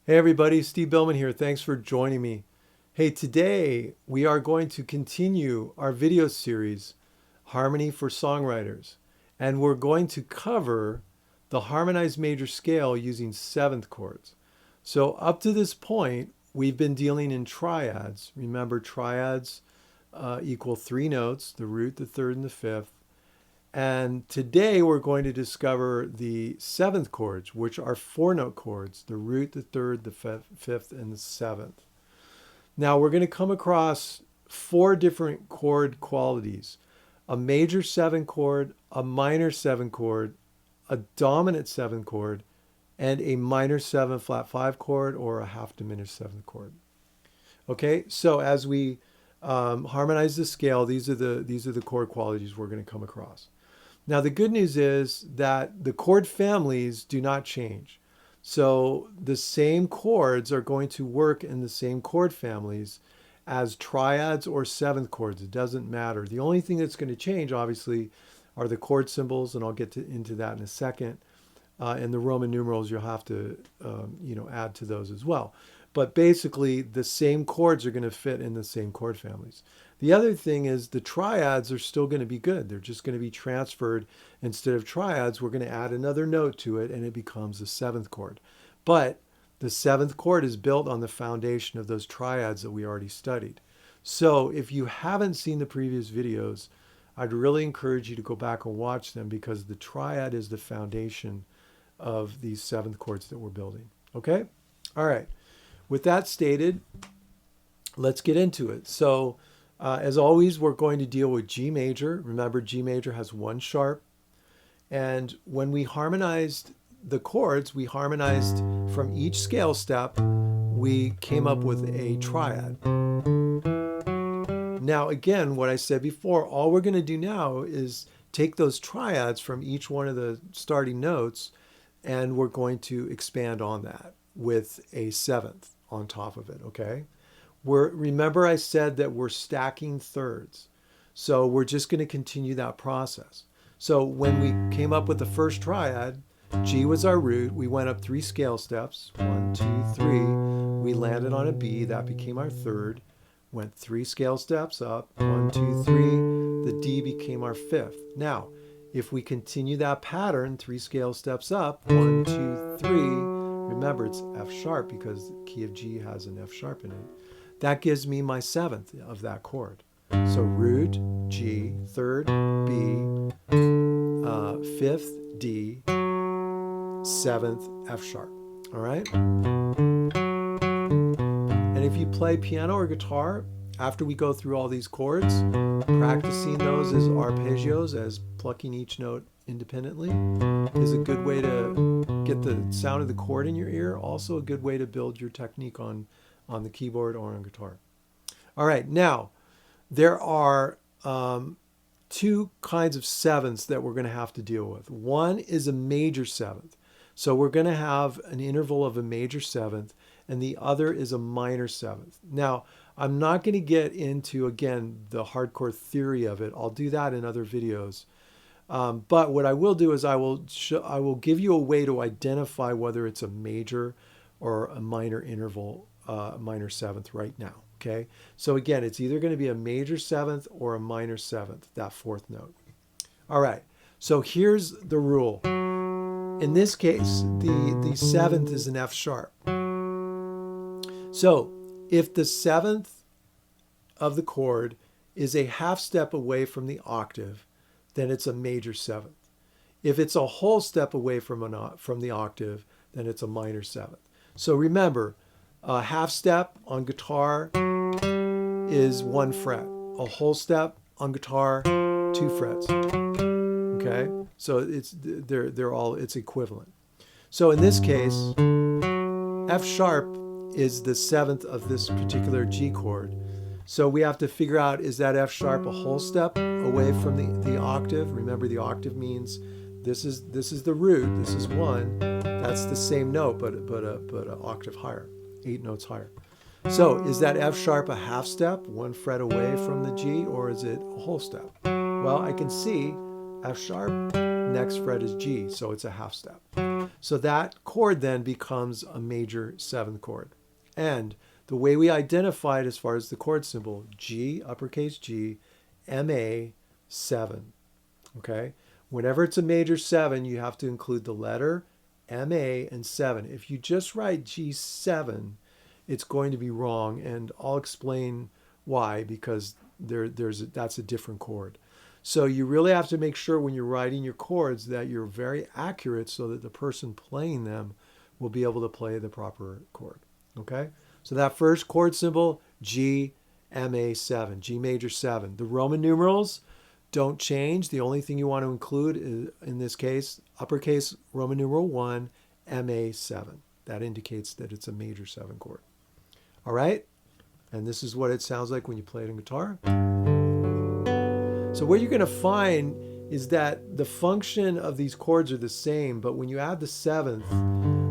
Hey everybody, Steve Billman here. Thanks for joining me. Hey, today we are going to continue our video series, Harmony for Songwriters, and we're going to cover the harmonized major scale using seventh chords. So up to this point, we've been dealing in triads. Remember, triads equal three notes, the root, the third, and the fifth. And today we're going to discover the seventh chords, which are four-note chords, the root, the third, the fifth, and the seventh. Now we're going to come across four different chord qualities: a major seven chord, a minor seven chord, a dominant seven chord, and a minor seven flat five chord or a half diminished seventh chord. Okay, so as we harmonize the scale, these are the chord qualities we're going to come across. Now, the good news is that the chord families do not change. So the same chords are going to work in the same chord families as triads or seventh chords. It doesn't matter. The only thing that's going to change, obviously, are the chord symbols, and I'll get into that in a second. And the Roman numerals, you'll have to add to those as well. But basically, the same chords are going to fit in the same chord families. The other thing is the triads are still going to be good. They're just going to be transferred. Instead of triads, we're going to add another note to it, and it becomes a seventh chord. But the seventh chord is built on the foundation of those triads that we already studied. So if you haven't seen the previous videos, I'd really encourage you to go back and watch them, because the triad is the foundation of these seventh chords that we're building. Okay? All right. With that stated, let's get into it. So as always, we're going to deal with G major. Remember, G major has one sharp. And when we harmonized the chords, we harmonized from each scale step, we came up with a triad. Now, again, what I said before, all we're going to do now is take those triads from each one of the starting notes, and we're going to expand on that with a seventh on top of it, okay? Remember I said that we're stacking thirds. So we're just going to continue that process. So when we came up with the first triad, G was our root. We went up three scale steps, 1, 2, 3. We landed on a B, that became our third. Went three scale steps up, 1, 2, 3. The D became our fifth. Now, if we continue that pattern, three scale steps up, 1, 2, 3. Remember, it's F sharp because the key of G has an F sharp in it. That gives me my seventh of that chord. So root, G, third, B, fifth, D, seventh, F sharp. All right? And if you play piano or guitar, after we go through all these chords, practicing those as arpeggios, as plucking each note independently, is a good way to get the sound of the chord in your ear. Also a good way to build your technique on the keyboard or on guitar. All right, now there are two kinds of sevenths that we're going to have to deal with. One is a major seventh. So we're going to have an interval of a major seventh, and the other is a minor seventh. Now, I'm not going to get into, again, the hardcore theory of it. I'll do that in other videos. But what I will do is I will give you a way to identify whether it's a major or a minor interval, minor seventh right now. Okay, so again, it's either going to be a major seventh or a minor seventh, that fourth note. All right, so here's the rule. In this case, the seventh is an F sharp. So if the seventh of the chord is a half step away from the octave, then it's a major seventh. If it's a whole step away from the octave, then it's a minor seventh. So remember, a half step on guitar is 1 fret. A whole step on guitar, 2 frets. Okay, so it's equivalent. So in this case, F sharp is the seventh of this particular G chord. So we have to figure out, is that F sharp a whole step away from the octave? Remember, the octave means this is the root. This is 1. That's the same note, but an octave higher, 8 notes higher. So is that F sharp a half step, 1 fret away from the G, or is it a whole step? Well, I can see F sharp, next fret is G, so it's a half step. So that chord then becomes a major 7th chord. And the way we identify it as far as the chord symbol, G, uppercase G, MA, 7. Okay? Whenever it's a major 7, you have to include the letter MA and 7. If you just write G7, it's going to be wrong, and I'll explain why, because that's a different chord. So you really have to make sure when you're writing your chords that you're very accurate so that the person playing them will be able to play the proper chord. Okay? So that first chord symbol, G, MA 7, G major 7. The Roman numerals don't change. The only thing you want to include is, in this case, uppercase Roman numeral 1, MA 7. That indicates that it's a major 7 chord. All right? And this is what it sounds like when you play it on guitar. So what you're going to find is that the function of these chords are the same, but when you add the 7th,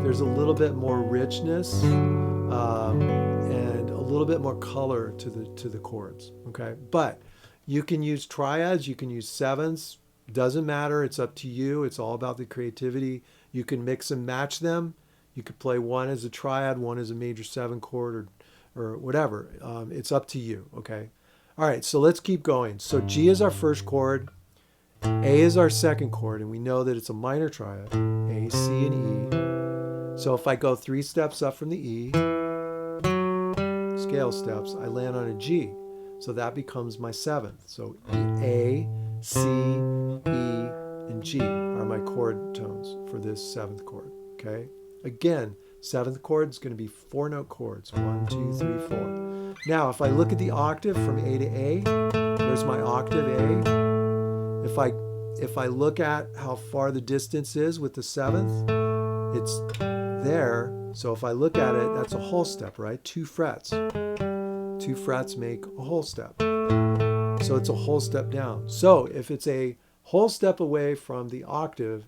there's a little bit more richness and a little bit more color to the chords. Okay? But you can use triads, you can use 7ths, doesn't matter, it's up to you. It's all about the creativity. You can mix and match them. You could play one as a triad, one as a major 7 chord, or whatever. It's up to you, okay? All right, so let's keep going. So G is our first chord, A is our second chord, and we know that it's a minor triad, A, C, and E. So if I go 3 steps up from the E, scale steps, I land on a G. So that becomes my 7th. So A, C, E, and G are my chord tones for this 7th chord, okay? Again, 7th chord is going to be 4-note chords. 1, 2, 3, 4. Now, if I look at the octave from A to A, there's my octave A. If I look at how far the distance is with the 7th, it's there. So if I look at it, that's a whole step, right? 2 frets. 2 frets make a whole step. So it's a whole step down. So if it's a whole step away from the octave,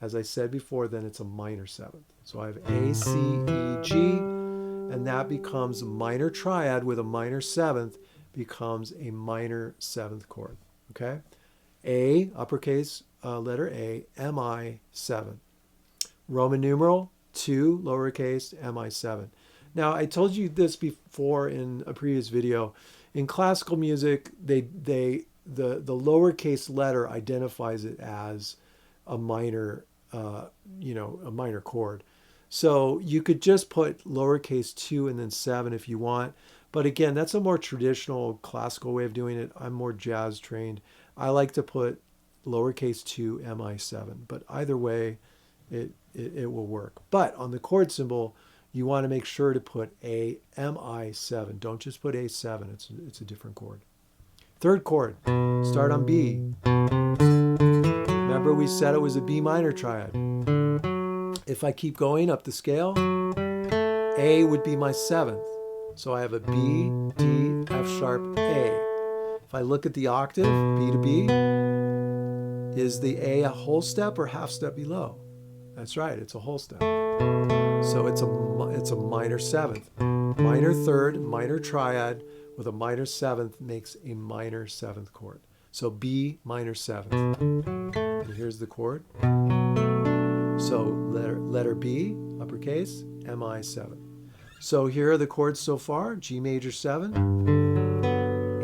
as I said before, then it's a minor 7th. So I have A, C, E, G, and that becomes a minor triad with a minor 7th becomes a minor 7th chord. Okay? A, uppercase letter A, MI 7. Roman numeral 2, lowercase MI 7. Now, I told you this before in a previous video. In classical music, the lowercase letter identifies it as a minor, a minor chord. So you could just put lowercase 2 and then 7 if you want. But again, that's a more traditional classical way of doing it. I'm more jazz trained. I like to put lowercase 2 MI 7. But either way, it will work. But on the chord symbol, you want to make sure to put A, MI 7. Don't just put A7. It's a different chord. Third chord, start on B. Remember we said it was a B minor triad. If I keep going up the scale, A would be my 7th. So I have a B, D, F sharp, A. If I look at the octave, B to B, is the A a whole step or half step below? That's right, it's a whole step. So it's a minor 7th. Minor 3rd, minor triad with a minor 7th makes a minor 7th chord. So B minor 7th. And here's the chord. So letter B, uppercase, MI 7. So here are the chords so far. G major 7,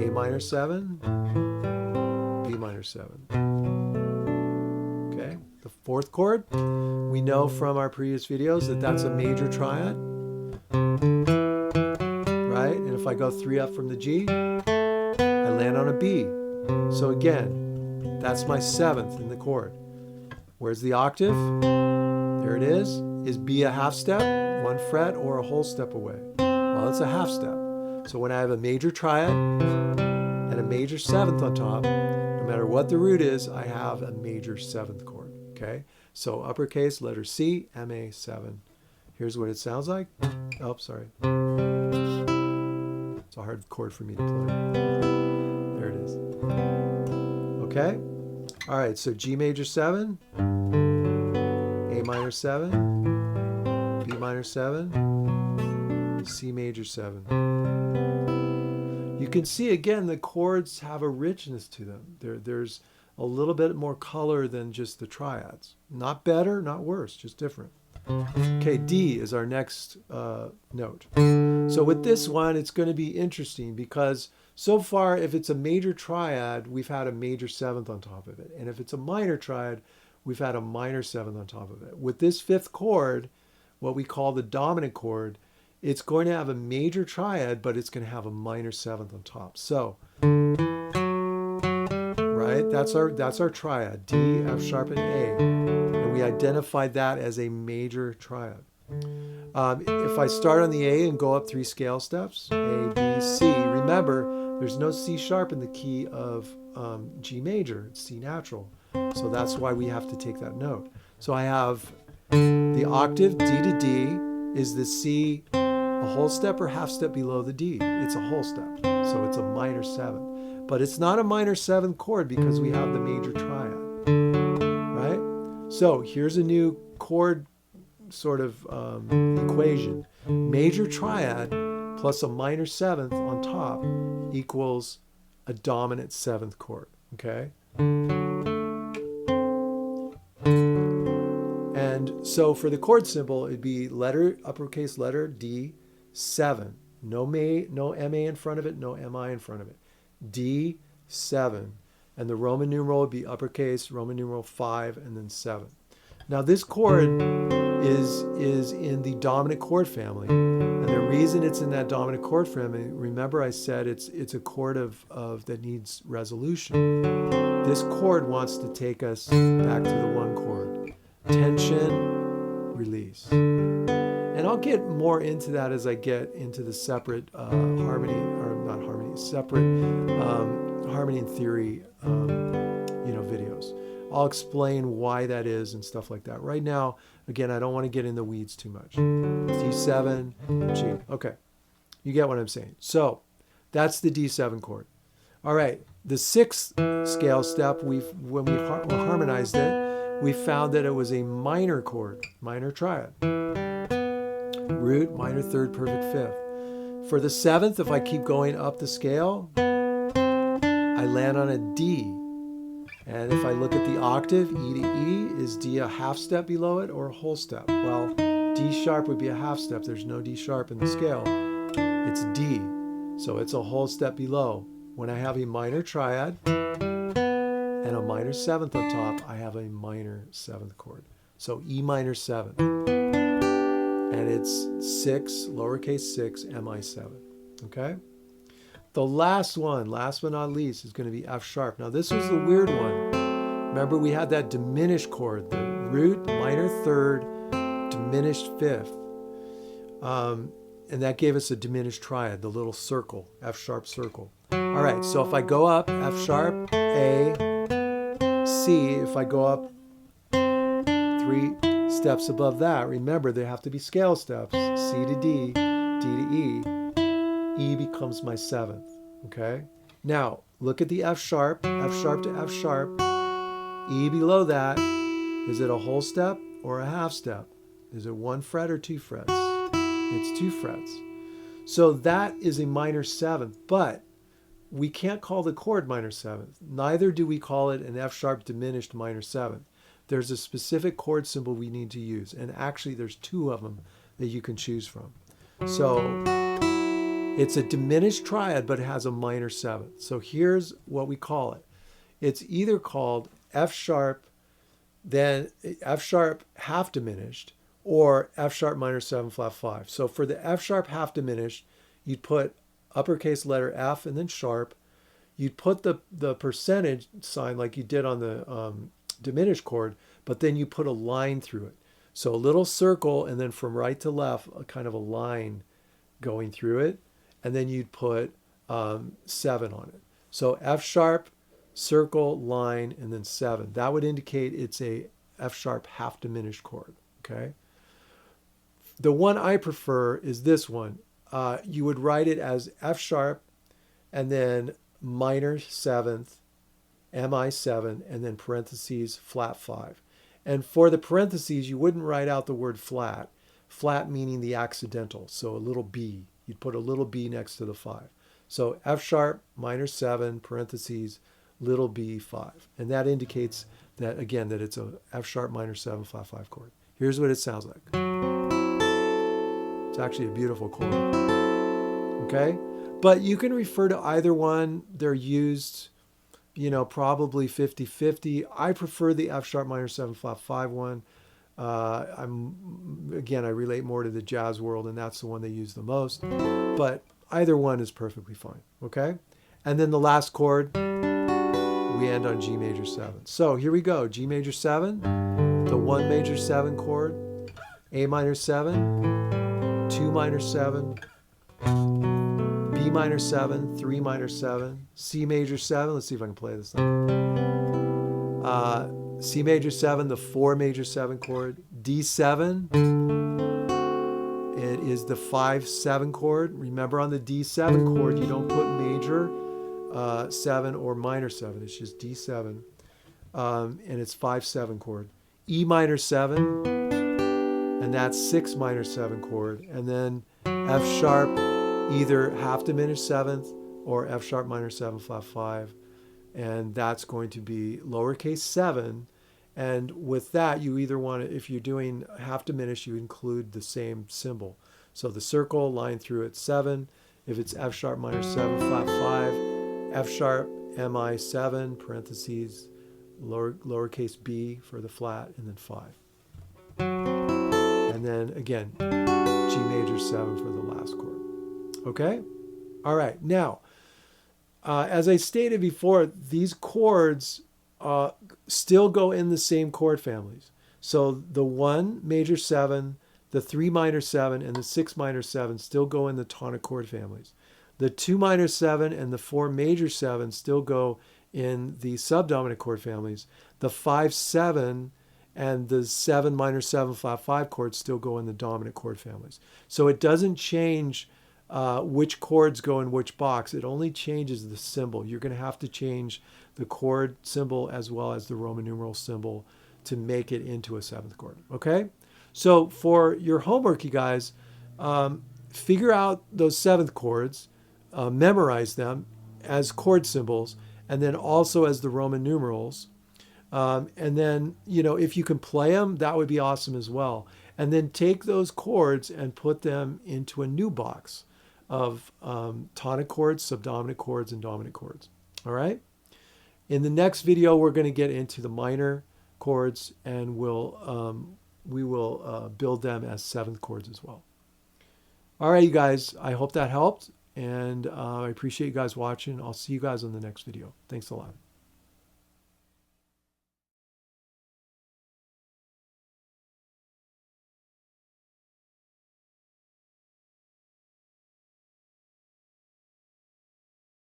A minor 7, B minor 7. Okay, the 4th chord, we know from our previous videos that that's a major triad, right? And if I go 3 up from the G, I land on a B. So again, that's my 7th in the chord. Where's the octave? There it is. Is B a half step, 1 fret, or a whole step away? Well, it's a half step. So when I have a major triad and a major 7th on top, no matter what the root is, I have a major 7th chord, okay? So uppercase, letter C, MA 7. Here's what it sounds like. Oh, sorry. It's a hard chord for me to play. There it is. Okay? All right, so G major 7, A minor 7, B minor 7, C major 7. You can see again the chords have a richness to them. There's a little bit more color than just the triads. Not better, not worse, just different. Okay, D is our next note. So with this one, it's going to be interesting because so far, if it's a major triad, we've had a major seventh on top of it. And if it's a minor triad, we've had a minor seventh on top of it. With this fifth chord, what we call the dominant chord, it's going to have a major triad, but it's going to have a minor seventh on top. So, right, that's our triad, D, F sharp, and A. And we identified that as a major triad. If I start on the A and go up 3 scale steps, A, B, C, remember, there's no C sharp in the key of G major, it's C natural. So that's why we have to take that note. So I have the octave D to D is the C a whole step or half step below the D. It's a whole step, so it's a minor seventh. But it's not a minor seventh chord because we have the major triad, right? So here's a new chord sort of equation. Major triad plus a minor seventh on top equals a dominant seventh chord, okay? And so for the chord symbol, it'd be uppercase letter D, 7. No MA in front of it, no MI in front of it. D, 7. And the Roman numeral would be uppercase, Roman numeral 5, and then 7. Now this chord is in the dominant chord family. And the reason it's in that dominant chord family, remember I said it's a chord that needs resolution. This chord wants to take us back to the one chord. Tension, release. And I'll get more into that as I get into the separate harmony and theory videos. I'll explain why that is and stuff like that. Right now, again, I don't want to get in the weeds too much. D7, G. Okay, you get what I'm saying. So that's the D7 chord. All right, the 6th scale step, when we harmonized it, we found that it was a minor chord, minor triad. Root, minor third, perfect fifth. For the 7th, if I keep going up the scale, I land on a D. And if I look at the octave, E to E, is D a half step below it or a whole step? Well, D sharp would be a half step. There's no D sharp in the scale. It's D, so it's a whole step below. When I have a minor triad and a minor seventh on top, I have a minor seventh chord. So E minor 7. And it's 6, lowercase 6, Mi7, okay? The last one, last but not least, is going to be F sharp. Now this was the weird one. Remember we had that diminished chord, the root, minor third, diminished fifth. And that gave us a diminished triad, the little circle, F sharp circle. All right, so if I go up, F sharp, A, C, if I go up 3 steps above that, remember they have to be scale steps, C to D, D to E. E becomes my 7th, okay? Now, look at the F sharp to F sharp. E below that, is it a whole step or a half step? Is it 1 fret or 2 frets? It's 2 frets. So that is a minor 7th, but we can't call the chord minor 7th. Neither do we call it an F sharp diminished minor 7th. There's a specific chord symbol we need to use, and actually there's 2 of them that you can choose from. So it's a diminished triad, but it has a minor 7th. So here's what we call it. It's either called F sharp, then F sharp half diminished, or F sharp minor 7 flat 5. So for the F sharp half diminished, you'd put uppercase letter F and then sharp. You'd put the percentage sign like you did on the diminished chord, but then you put a line through it. So a little circle, and then from right to left, a kind of a line going through it. And then you'd put 7 on it. So F sharp, circle, line, and then 7. That would indicate it's a F sharp half diminished chord, okay? The one I prefer is this one. You would write it as F sharp, and then minor 7th, Mi7, and then parentheses, flat 5. And for the parentheses, you wouldn't write out the word flat. Flat meaning the accidental, so a little B. You'd put a little B next to the 5. So F sharp, minor 7, parentheses, little b5. And that indicates that, again, that it's a F sharp minor 7 flat 5 chord. Here's what it sounds like. It's actually a beautiful chord. Okay? But you can refer to either one. They're used, probably 50-50. I prefer the F sharp minor 7 flat 5 one. I relate more to the jazz world, and that's the one they use the most. But either one is perfectly fine. Okay? And then the last chord, we end on G major 7. So here we go. G major 7, the 1 major 7 chord, A minor 7, 2 minor 7, B minor 7, 3 minor 7, C major 7. Let's see if I can play this thing. C major 7, the 4 major 7 chord, D7. It is the 5-7 chord. Remember, on the D7 chord, you don't put major 7 or minor 7. It's just D7, and it's 5-7 chord. E minor 7, and that's 6 minor 7 chord. And then F sharp, either half diminished 7th or F sharp minor 7 flat 5. And that's going to be lowercase 7. And with that, you either want to, if you're doing half diminished, you include the same symbol. So the circle, line through at 7. If it's F sharp minor 7 flat 5, F sharp mi 7, parentheses, lowercase b for the flat, and then 5. And then again, G major 7 for the last chord. Okay? All right. Now, as I stated before, these chords still go in the same chord families. So the 1 major 7, the 3 minor 7, and the 6 minor 7 still go in the tonic chord families. The 2 minor 7 and the 4 major 7 still go in the subdominant chord families. The 5-7 and the 7 minor 7 flat 5 chords still go in the dominant chord families. So it doesn't change which chords go in which box. It only changes the symbol. You're going to have to change the chord symbol as well as the Roman numeral symbol to make it into a 7th chord. Okay? So for your homework, you guys, figure out those 7th chords, memorize them as chord symbols, and then also as the Roman numerals. And then, if you can play them, that would be awesome as well. And then take those chords and put them into a new box of tonic chords, subdominant chords, and dominant chords. All right? In the next video, we're going to get into the minor chords, and we will build them as 7th chords as well. All right, you guys, I hope that helped, and I appreciate you guys watching. I'll see you guys on the next video. Thanks a lot.